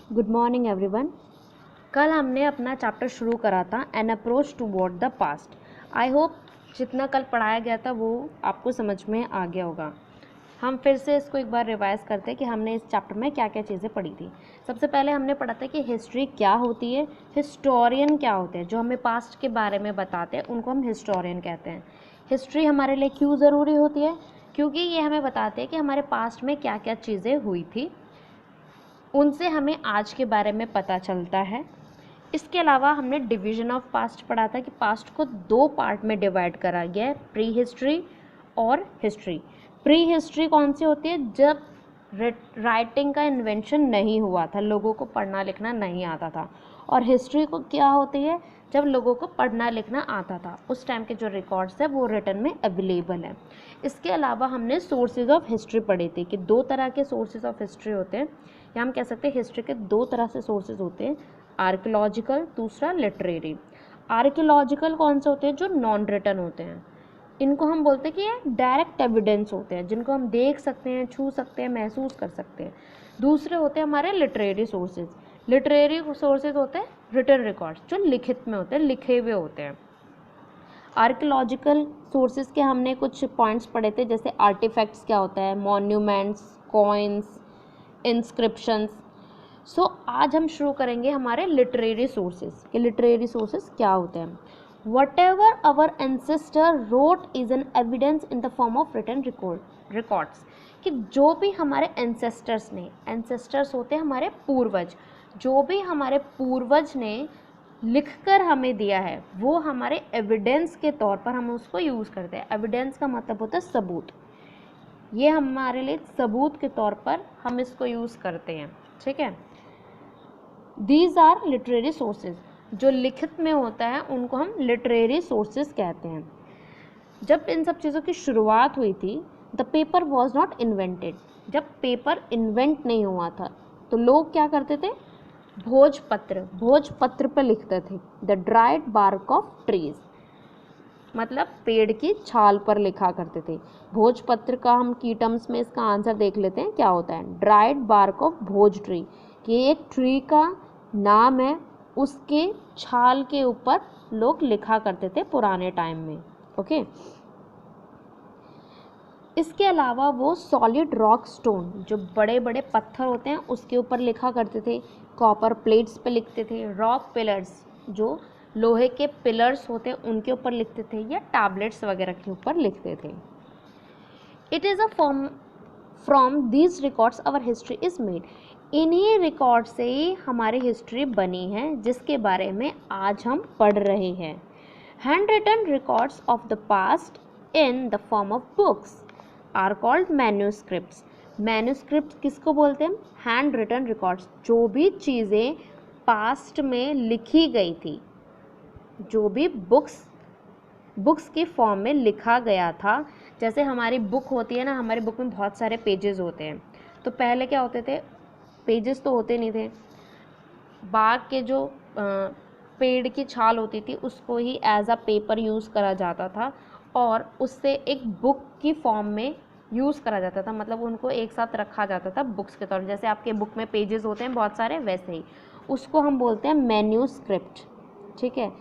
Good morning everyone. कल हमने अपना चैप्टर शुरू करा था an approach toward the past. I hope जितना कल पढ़ाया गया था वो आपको समझ में आ गया होगा। हम फिर से इसको एक बार रिवाइज करते हैं कि हमने इस चैप्टर में क्या क्या चीज़ें पढ़ी थी। सबसे पहले हमने पढ़ा था कि हिस्ट्री क्या होती है, हिस्टोरियन क्या होते हैं, जो हमें पास्ट के बारे में बताते हैं उनको हम हिस्टोरियन कहते हैं। हिस्ट्री हमारे लिए क्यों ज़रूरी होती है? क्योंकि ये हमें बताते हैं कि हमारे पास्ट में क्या क्या चीज़ें हुई थी, उनसे हमें आज के बारे में पता चलता है। इसके अलावा हमने डिवीज़न ऑफ पास्ट पढ़ा था कि पास्ट को दो पार्ट में डिवाइड करा गया है, प्री हिस्ट्री और हिस्ट्री। प्री हिस्ट्री कौन सी होती है? जब राइटिंग का इन्वेंशन नहीं हुआ था, लोगों को पढ़ना लिखना नहीं आता था। और हिस्ट्री को क्या होती है? जब लोगों को पढ़ना लिखना आता था, उस टाइम के जो रिकॉर्ड्स है वो रिटन में अवेलेबल है। इसके अलावा हमने सोर्सेज ऑफ हिस्ट्री पढ़ी थी कि दो तरह के सोर्सेज ऑफ हिस्ट्री होते हैं, या हम कह सकते हैं हिस्ट्री के दो तरह से सोर्सेज होते हैं, आर्कियोलॉजिकल, दूसरा लिटरेरी। आर्कियोलॉजिकल कौन से होते हैं? जो नॉन रिटन होते हैं। इनको हम बोलते हैं कि ये डायरेक्ट एविडेंस होते हैं, जिनको हम देख सकते हैं, छू सकते हैं, महसूस कर सकते हैं। दूसरे होते हैं हमारे लिटरेरी सोर्सेज। लिटरेरी सोर्सेज होते हैं रिटन रिकॉर्ड्स, जो लिखित में होते हैं, लिखे हुए होते हैं। आर्कियोलॉजिकल सोर्सेज के हमने कुछ पॉइंट्स पढ़े थे, जैसे आर्टिफैक्ट्स क्या होता है, मॉन्यूमेंट्स, कॉइन्स, इंस्क्रिप्शंस। सो आज हम शुरू करेंगे हमारे लिटरेरी सोर्सेज कि लिटरेरी सोर्सेज क्या होते हैं। Whatever our ancestor wrote is an evidence in the form of written records, कि जो भी हमारे एंसेस्टर्स ने, एंसेस्टर्स होते हैं हमारे पूर्वज, जो भी हमारे पूर्वज ने लिखकर हमें दिया है वो हमारे एविडेंस के तौर पर हम उसको यूज़ करते हैं। एविडेंस का मतलब होता है सबूत। ये हमारे लिए सबूत के तौर पर हम इसको यूज़ करते हैं, ठीक है। These are literary sources. जो लिखित में होता है उनको हम लिटरेरी सोर्सेज कहते हैं। जब इन सब चीज़ों की शुरुआत हुई थी, the paper was not invented. जब पेपर इन्वेंट नहीं हुआ था तो लोग क्या करते थे? भोजपत्र पर लिखते थे। The dried bark of trees, मतलब पेड़ की छाल पर लिखा करते थे। भोजपत्र का हम की टर्म्स में इसका आंसर देख लेते हैं क्या होता है। Dried bark of bhoj tree, कि एक ट्री का नाम है, उसके छाल के ऊपर लोग लिखा करते थे पुराने टाइम में, ओके। इसके अलावा वो सॉलिड रॉक स्टोन, जो बड़े बड़े पत्थर होते हैं उसके ऊपर लिखा करते थे। कॉपर प्लेट्स पे लिखते थे। रॉक पिलर्स, जो लोहे के पिलर्स होते हैं उनके ऊपर लिखते थे, या टैबलेट्स वगैरह के ऊपर लिखते थे। It is a form from these records our history is made. इन्हीं रिकॉर्ड से ही हमारी हिस्ट्री बनी है, जिसके बारे में आज हम पढ़ रहे हैं। Handwritten records of the past in the form of books are called manuscripts. Manuscript किसको बोलते हैं? Handwritten records. जो भी चीज़ें पास्ट में लिखी गई थी, जो भी बुक्स के फॉर्म में लिखा गया था। जैसे हमारी बुक होती है ना, हमारी बुक में बहुत सारे पेजेस होते हैं। तो पहले क्या होते थे? पेजेस तो होते नहीं थे। बाग के जो पेड़ की छाल होती थी उसको ही एज अ पेपर यूज़ करा जाता था, और उससे एक बुक की फॉर्म में यूज़ करा जाता था। मतलब उनको एक साथ रखा जाता था बुक्स के तौर पर। जैसे आपके बुक में पेजेस होते हैं बहुत सारे, वैसे ही उसको हम बोलते हैं मैन्यूस्क्रिप्ट, ठीक है।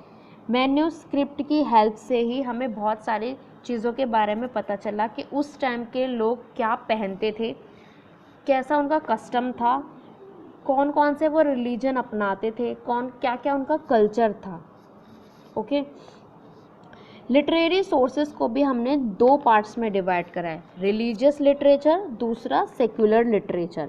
मैन्यूस्क्रिप्ट की हेल्प से ही हमें बहुत सारी चीज़ों के बारे में पता चला कि उस टाइम के लोग क्या पहनते थे, कैसा उनका कस्टम था, कौन कौन से वो रिलीजन अपनाते थे, कौन क्या क्या उनका कल्चर था, ओके। लिटरेरी सोर्सेज को भी हमने दो पार्ट्स में डिवाइड करा है, रिलीजियस लिटरेचर, दूसरा सेक्युलर लिटरेचर।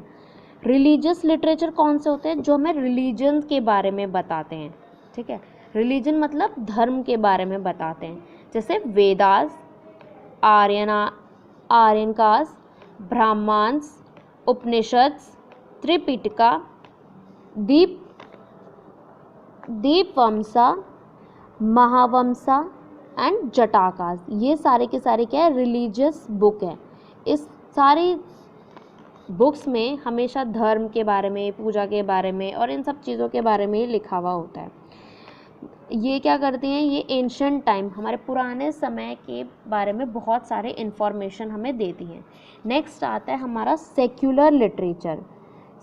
रिलीजियस लिटरेचर कौन से होते हैं? जो हमें रिलीजन के बारे में बताते हैं, ठीक है। रिलीजन मतलब धर्म के बारे में बताते हैं, जैसे वेदास, आर्यनकास, ब्राह्मण्स, उपनिषद्स, त्रिपिटका, दीपवंसा, महावंसा एंड जटाकास। ये सारे के सारे क्या है? रिलीजियस बुक है। इस सारी बुक्स में हमेशा धर्म के बारे में, पूजा के बारे में और इन सब चीज़ों के बारे में ही लिखा हुआ होता है। ये क्या करती हैं? ये एंशिएंट टाइम, हमारे पुराने समय के बारे में बहुत सारे इन्फॉर्मेशन हमें देती हैं। नेक्स्ट आता है हमारा सेक्युलर लिटरेचर।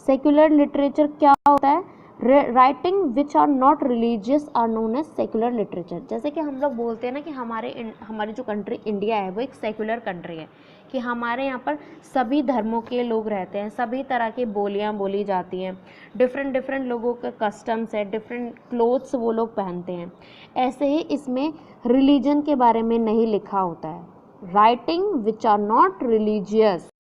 सेक्युलर लिटरेचर क्या होता है? Writing which are not religious are known as secular literature. जैसे कि हम लोग बोलते हैं ना कि हमारी जो कंट्री इंडिया है वो एक सेक्युलर कंट्री है, कि हमारे यहाँ पर सभी धर्मों के लोग रहते हैं, सभी तरह की बोलियाँ बोली जाती हैं, डिफरेंट डिफरेंट लोगों के कस्टम्स है, डिफरेंट क्लोथ्स वो लोग पहनते हैं। ऐसे ही इसमें रिलीजन के बारे में नहीं लिखा होता है। Writing which are not religious,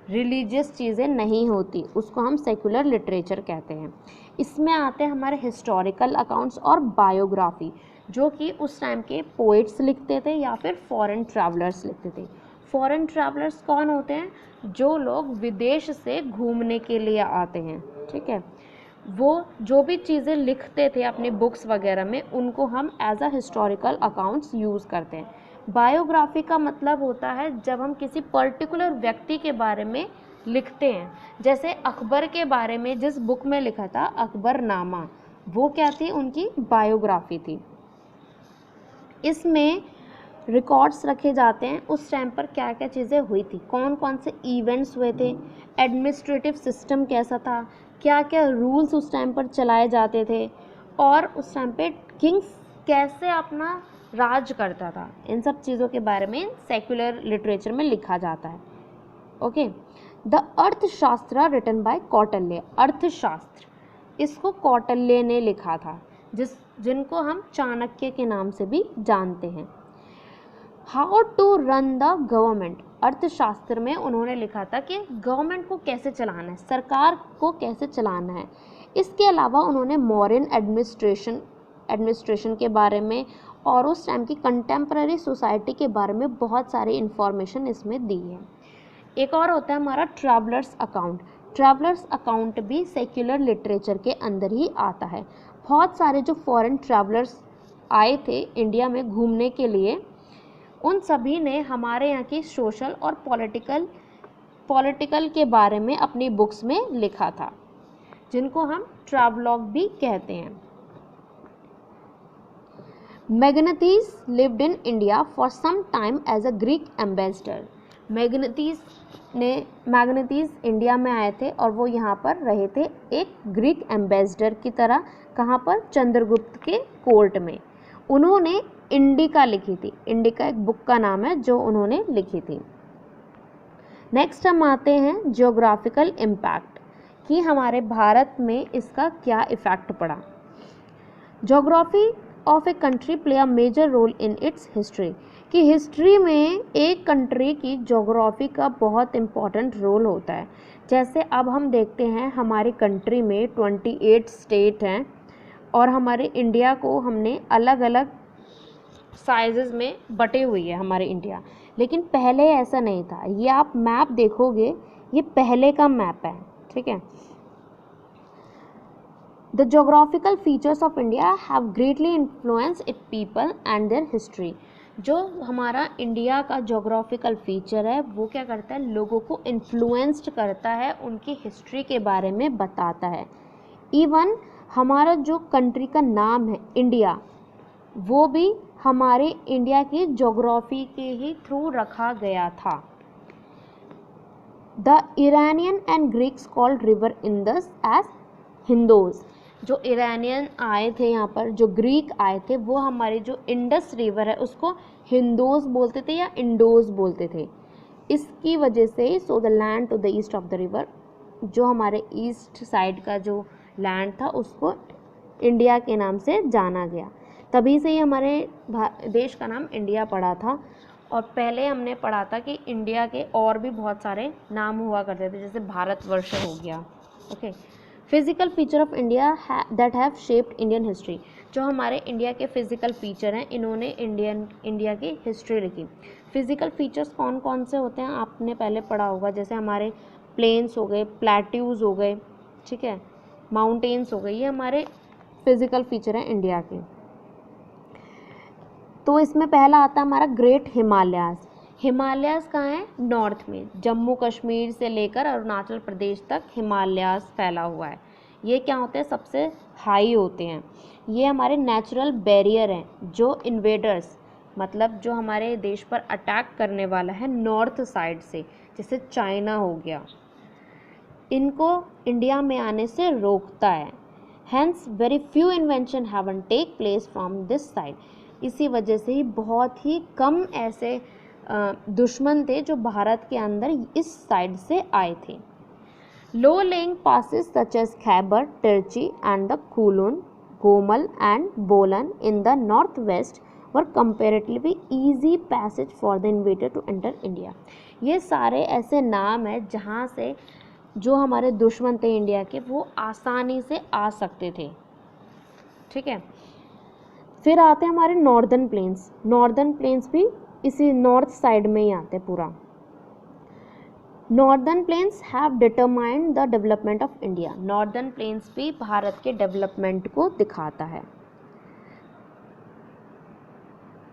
religious चीज़ें नहीं होती, उसको हम सेक्युलर लिटरेचर कहते हैं। इसमें आते हैं हमारे हिस्टोरिकल अकाउंट्स और बायोग्राफी, जो कि उस टाइम के पोइट्स लिखते थे या फिर फॉरेन ट्रैवलर्स लिखते थे। फॉरेन ट्रैवलर्स कौन होते हैं? जो लोग विदेश से घूमने के लिए आते हैं, ठीक है। वो जो भी चीज़ें लिखते थे अपनी बुक्स वगैरह में, उनको हम as a historical accounts use करते हैं। बायोग्राफी का मतलब होता है जब हम किसी पर्टिकुलर व्यक्ति के बारे में लिखते हैं। जैसे अकबर के बारे में जिस बुक में लिखा था अकबरनामा, वो क्या थी? उनकी बायोग्राफी थी। इसमें रिकॉर्ड्स रखे जाते हैं उस टाइम पर क्या क्या चीज़ें हुई थी, कौन कौन से इवेंट्स हुए थे, एडमिनिस्ट्रेटिव सिस्टम कैसा था, क्या क्या रूल्स उस टाइम पर चलाए जाते थे, और उस टाइम पे किंग्स कैसे अपना राज करता था। इन सब चीज़ों के बारे में सेक्युलर लिटरेचर में लिखा जाता है। ओके। द अर्थशास्त्र रिटन बाय कौटिल्य। अर्थशास्त्र, इसको कौटिल्य ने लिखा था, जिनको हम चाणक्य के नाम से भी जानते हैं। How to run the government. Arthashastra में उन्होंने लिखा था कि गवर्नमेंट को कैसे चलाना है, सरकार को कैसे चलाना है। इसके अलावा उन्होंने मॉडर्न एडमिनिस्ट्रेशन के बारे में और उस टाइम की कंटेम्प्रेरी सोसाइटी के बारे में बहुत सारी इंफॉर्मेशन इसमें दी है। एक और होता है हमारा ट्रैवलर्स अकाउंट। ट्रैवलर्स अकाउंट भी सेक्युलर लिटरेचर के अंदर ही आता है। बहुत सारे जो फॉरेन ट्रैवलर्स आए थे इंडिया में घूमने के लिए, उन सभी ने हमारे यहाँ की सोशल और पॉलिटिकल के बारे में अपनी बुक्स में लिखा था, जिनको हम ट्रैवलॉग भी कहते हैं। Megasthenes lived in India for some time as a Greek ambassador. Megasthenes India में आए थे और वो यहाँ पर रहे थे एक ग्रीक एम्बेसडर की तरह। कहाँ पर? चंद्रगुप्त के कोर्ट में। उन्होंने इंडिका लिखी थी। इंडिका एक बुक का नाम है जो उन्होंने लिखी थी। नेक्स्ट हम आते हैं जियोग्राफिकल इम्पैक्ट, कि हमारे भारत में इसका क्या इफ़ेक्ट पड़ा। Geography of a country play a major role in its history, कि हिस्ट्री में एक कंट्री की ज्योग्राफी का बहुत इम्पॉर्टेंट रोल होता है। जैसे अब हम देखते हैं हमारी कंट्री में 28 स्टेट हैं और हमारे इंडिया को हमने अलग अलग साइजेस में बटे हुई है हमारे इंडिया, लेकिन पहले ऐसा नहीं था। ये आप मैप देखोगे, ये पहले का मैप है, ठीक है। The geographical features of India have greatly influence it people and there history. जो हमारा इंडिया का जोग्राफिकल फीचर है वो क्या करता है? लोगों को इन्फ्लुएंस्ड करता है, उनकी हिस्ट्री के बारे में बताता है। इवन हमारा जो कंट्री का नाम है इंडिया, वो भी हमारे इंडिया की ज्योग्राफी के ही थ्रू रखा गया था। The Iranian and Greeks called river Indus as Hindos. जो इरानियन आए थे यहाँ पर, जो ग्रीक आए थे, वो हमारी जो इंडस रिवर है उसको हिंदोज बोलते थे या इंडोज बोलते थे। इसकी वजह से so the land to the east of the river, जो हमारे ईस्ट साइड का जो लैंड था उसको इंडिया के नाम से जाना गया। तभी से ही हमारे देश का नाम इंडिया पड़ा था। और पहले हमने पढ़ा था कि इंडिया के और भी बहुत सारे नाम हुआ करते थे, जैसे भारतवर्ष हो गया। Okay. Physical feature of India that have shaped Indian history. जो हमारे इंडिया के फिजिकल फीचर हैं, इन्होंने इंडिया की हिस्ट्री लिखी। फिजिकल फीचर्स कौन कौन से होते हैं आपने पहले पढ़ा होगा, जैसे हमारे प्लेन्स हो गए, प्लेट्यूज हो गए, ठीक है, माउंटेन्स हो गए, ये हमारे फिजिकल फीचर हैं इंडिया के। तो इसमें पहला आता है हमारा ग्रेट हिमालयाज़। हिमालयाज़ कहाँ है? नॉर्थ में, जम्मू कश्मीर से लेकर अरुणाचल प्रदेश तक हिमालयाज़ फैला हुआ है। ये क्या होते हैं? सबसे हाई होते हैं। ये हमारे नेचुरल बैरियर हैं जो इन्वेडर्स, मतलब जो हमारे देश पर अटैक करने वाला है नॉर्थ साइड से, जैसे चाइना हो गया, इनको इंडिया में आने से रोकता है। Hence very few invention haven't take place from this side, इसी वजह से ही बहुत ही कम ऐसे दुश्मन थे जो भारत के अंदर इस साइड से आए थे। लो laying passes such as Khyber, Tirchi and the Kulun, Gomal and Bolan in the northwest were comparatively easy passage for the invader to enter India। ये सारे ऐसे नाम हैं जहाँ से जो हमारे दुश्मन थे इंडिया के वो आसानी से आ सकते थे। ठीक है, फिर आते हैं हमारे नॉर्दर्न प्लेन्स। नॉर्दर्न प्लेन्स भी इसी नॉर्थ साइड में ही आते पूरा। Northern plains have determined the development of India. Northern plains भी भारत के डेवलपमेंट को दिखाता है।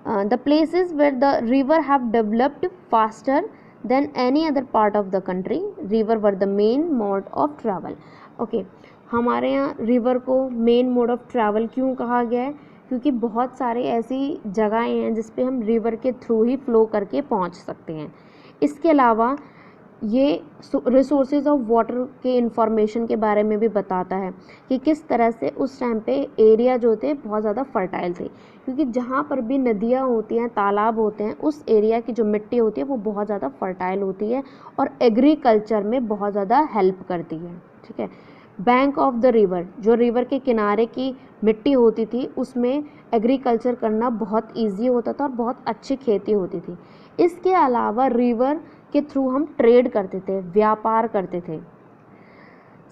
The places where the river have developed faster than any other part of the country, river were the main mode of travel. Okay, हमारे यहाँ river को main mode of travel क्यों कहा गया है? क्योंकि बहुत सारे ऐसी जगहें हैं जिस पे हम रिवर के थ्रू ही फ्लो करके पहुँच सकते हैं। इसके अलावा ये रिसोर्सेज ऑफ वाटर के इंफॉर्मेशन के बारे में भी बताता है कि किस तरह से उस टाइम पे एरिया जो थे बहुत ज़्यादा फर्टाइल थे, क्योंकि जहाँ पर भी नदियाँ होती हैं, तालाब होते हैं, उस एरिया की जो मिट्टी होती है वो बहुत ज़्यादा फर्टाइल होती है और एग्रीकल्चर में बहुत ज़्यादा हेल्प करती है। ठीक है, बैंक ऑफ द रिवर, जो रिवर के किनारे की मिट्टी होती थी उसमें एग्रीकल्चर करना बहुत ईजी होता था और बहुत अच्छी खेती होती थी। इसके अलावा रिवर के थ्रू हम ट्रेड करते थे, व्यापार करते थे।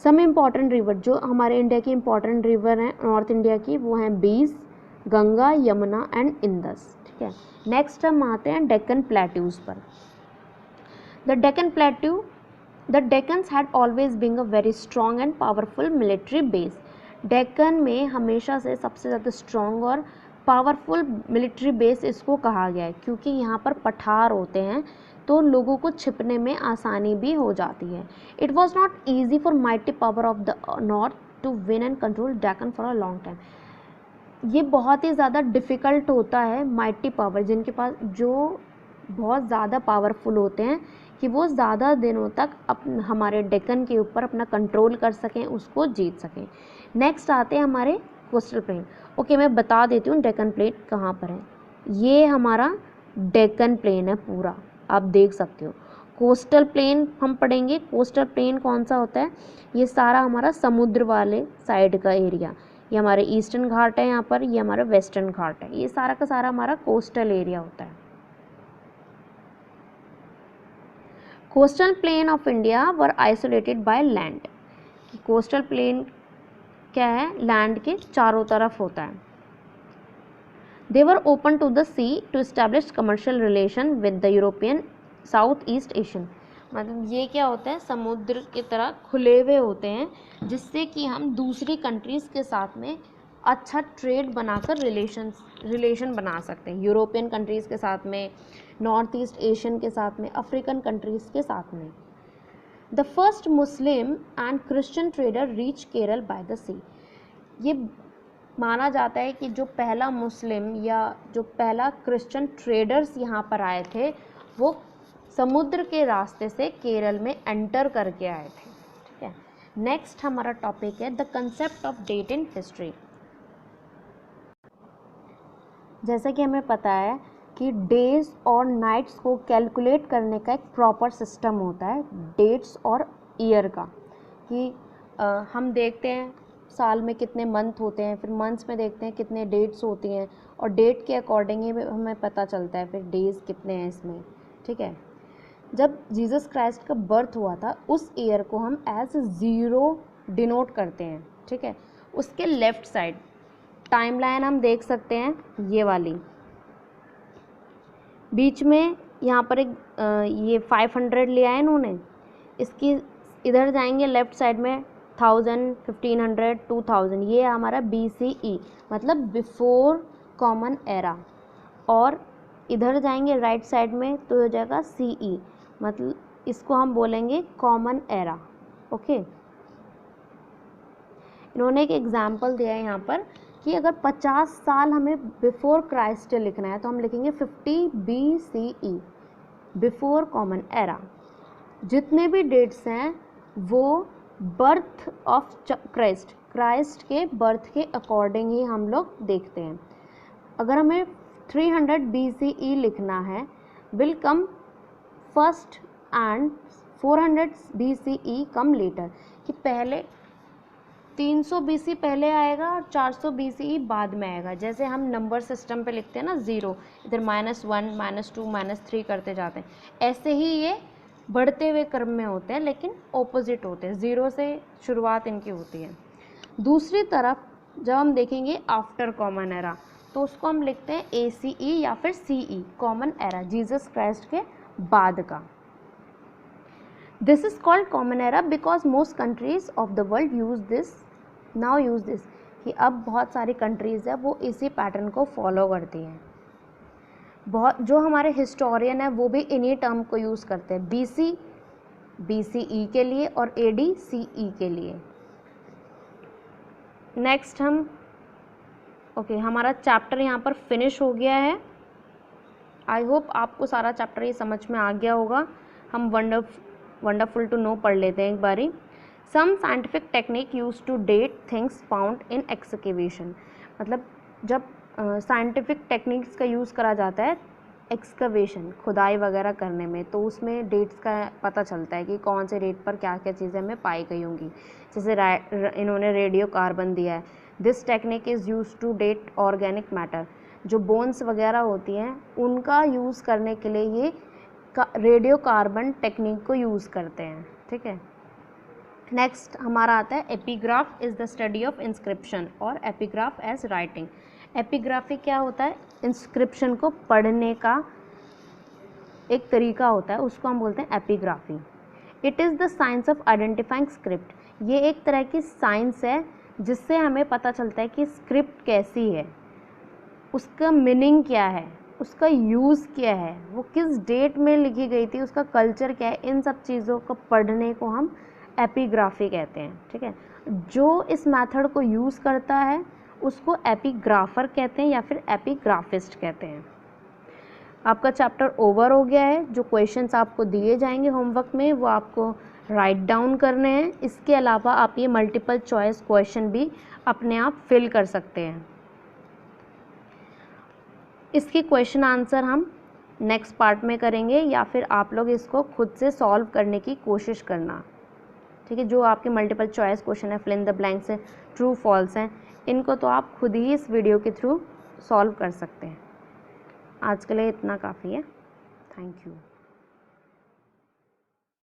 सम इम्पॉर्टेंट रिवर, जो हमारे इंडिया की इम्पॉर्टेंट रिवर हैं नॉर्थ इंडिया की, वो हैं बीस, गंगा, यमुना एंड इंदस। ठीक है, नेक्स्ट हम आते हैं डेक्कन प्लेट्यूज पर। The Deccan plateau, the Deccans had always been a very strong and powerful military base. Deccan में हमेशा से सबसे ज़्यादा स्ट्रॉन्ग और पावरफुल मिलिट्री बेस इसको कहा गया है, क्योंकि यहाँ पर पठार होते हैं तो लोगों को छिपने में आसानी भी हो जाती है। It was not easy for mighty power of the north to win and control Deccan for a long time. ये बहुत ही ज़्यादा डिफ़िकल्ट होता है माइटी पावर, जिनके पास जो बहुत ज़्यादा पावरफुल होते हैं, कि वो ज़्यादा दिनों तक हमारे डेक्कन के ऊपर अपना कंट्रोल कर सकें, उसको जीत सकें। नेक्स्ट आते हैं हमारे कोस्टल प्लेन। ओके, मैं बता देती हूँ डेक्कन प्लेन कहाँ पर है। ये हमारा डेक्कन प्लेन है पूरा, आप देख सकते हो। कोस्टल प्लेन हम पढ़ेंगे। कोस्टल प्लेन कौन सा होता है? ये सारा हमारा समुद्र वाले साइड का एरिया। ये हमारे ईस्टर्न घाट है यहाँ पर, ये हमारा वेस्टर्न घाट है, ये सारा का सारा हमारा कोस्टल एरिया होता है। Coastal plain of India were isolated by land. Coastal plain क्या है? लैंड के चारों तरफ होता है। They were open to the sea to establish commercial relation with the European South East Asian। मतलब ये क्या होता है? समुद्र की तरह खुले हुए होते हैं, जिससे कि हम दूसरी कंट्रीज़ के साथ में अच्छा ट्रेड बनाकर रिलेशन बना सकते हैं। यूरोपियन कंट्रीज़ के साथ में, नॉर्थ ईस्ट एशियन के साथ में, अफ्रीकन कंट्रीज़ के साथ में। The first Muslim and Christian trader reach Kerala by the sea. ये माना जाता है कि जो पहला मुस्लिम या जो पहला क्रिश्चियन ट्रेडर्स यहाँ पर आए थे वो समुद्र के रास्ते से केरल में एंटर करके आए थे। ठीक है, नेक्स्ट हमारा टॉपिक है the concept of date in history. जैसा कि हमें पता है कि डेज और नाइट्स को कैलकुलेट करने का एक प्रॉपर सिस्टम होता है डेट्स और ईयर का, कि हम देखते हैं साल में कितने मंथ होते हैं, फिर मंथ्स में देखते हैं कितने डेट्स होती हैं, और डेट के अकॉर्डिंग ही हमें पता चलता है फिर डेज़ कितने हैं इसमें। ठीक है, जब जीसस क्राइस्ट का बर्थ हुआ था उस ईयर को हम एज 0 डिनोट करते हैं। ठीक है, उसके लेफ़्ट साइड टाइमलाइन हम देख सकते हैं, ये वाली बीच में यहाँ पर एक ये 500 लिया है इन्होंने, इसकी इधर जाएंगे लेफ़्ट साइड में 1000, 1500, 2000, ये हमारा BCE मतलब बिफोर कॉमन एरा, और इधर जाएंगे राइट साइड में तो हो जाएगा CE मतलब इसको हम बोलेंगे कॉमन एरा। ओके, इन्होंने एक एग्जाम्पल दिया है यहाँ पर कि अगर 50 साल हमें बिफोर क्राइस्ट लिखना है तो हम लिखेंगे 50 BCE बिफोर कॉमन एरा। जितने भी डेट्स हैं वो बर्थ ऑफ क्राइस्ट के बर्थ के अकॉर्डिंग ही हम लोग देखते हैं। अगर हमें 300 BCE लिखना है, will come first and 400 BCE come later, कि पहले 300 BC पहले आएगा और 400 BCE बाद में आएगा। जैसे हम नंबर सिस्टम पे लिखते हैं ना, 0 इधर -1 -2 -3 करते जाते हैं, ऐसे ही ये बढ़ते हुए क्रम में होते हैं, लेकिन ऑपोजिट होते हैं, 0 से शुरुआत इनकी होती है। दूसरी तरफ जब हम देखेंगे आफ्टर कॉमन एरा, तो उसको हम लिखते हैं ACE या फिर CE, common era, Jesus Christ के बाद का। This is called common era because most countries of the world use this, कि अब बहुत सारी कंट्रीज़ है वो इसी पैटर्न को फॉलो करती हैं। बहुत जो हमारे हिस्टोरियन है वो भी इन्हीं टर्म को यूज़ करते हैं, BCE के लिए और AD CE के लिए। नेक्स्ट हम हमारा चैप्टर यहाँ पर फिनिश हो गया है। आई होप आपको सारा चैप्टर ये समझ में आ गया होगा। हम वंडरफुल टू नो पढ़ लेते हैं एक बारी। Some scientific technique use to date things found in excavation, मतलब जब साइंटिफिक टेक्निक्स का यूज़ करा जाता है एक्सकवेशन, खुदाई वगैरह करने में, तो उसमें डेट्स का पता चलता है कि कौन से डेट पर क्या क्या चीज़ें हमें पाई गई होंगी। जैसे इन्होंने रेडियो कार्बन दिया है। This technique is use to date organic matter, जो बोन्स वगैरह होती हैं उनका यूज़ करने के लिए ये रेडियो कार्बन टेक्निक को यूज़ करते हैं। ठीक है। नेक्स्ट हमारा आता है epigraph is the study of inscription और एपिग्राफ एज राइटिंग। एपिग्राफी क्या होता है? इंस्क्रिप्शन को पढ़ने का एक तरीका होता है, उसको हम बोलते हैं epigraphy. It is the science of identifying script, ये एक तरह की साइंस है जिससे हमें पता चलता है कि स्क्रिप्ट कैसी है, उसका मीनिंग क्या है, उसका यूज़ क्या है, वो किस डेट में लिखी गई थी, उसका कल्चर क्या है, इन सब चीज़ों को पढ़ने को हम एपिग्राफी कहते हैं। ठीक है। जो इस मेथड को यूज़ करता है उसको एपिग्राफर कहते हैं या फिर एपिग्राफिस्ट कहते हैं। आपका चैप्टर ओवर हो गया है। जो क्वेश्चंस आपको दिए जाएंगे होमवर्क में वो आपको राइट डाउन करने हैं। इसके अलावा आप ये मल्टीपल चॉइस क्वेश्चन भी अपने आप फिल कर सकते हैं। इसकी क्वेश्चन आंसर हम नेक्स्ट पार्ट में करेंगे या फिर आप लोग इसको खुद से सॉल्व करने की कोशिश करना। ठीक है। जो आपके मल्टीपल चॉइस क्वेश्चन है, फिल इन द ब्लैंक्स है, ट्रू फॉल्स हैं, इनको तो आप खुद ही इस वीडियो के थ्रू सॉल्व कर सकते हैं। आज के लिए इतना काफ़ी है। Thank you.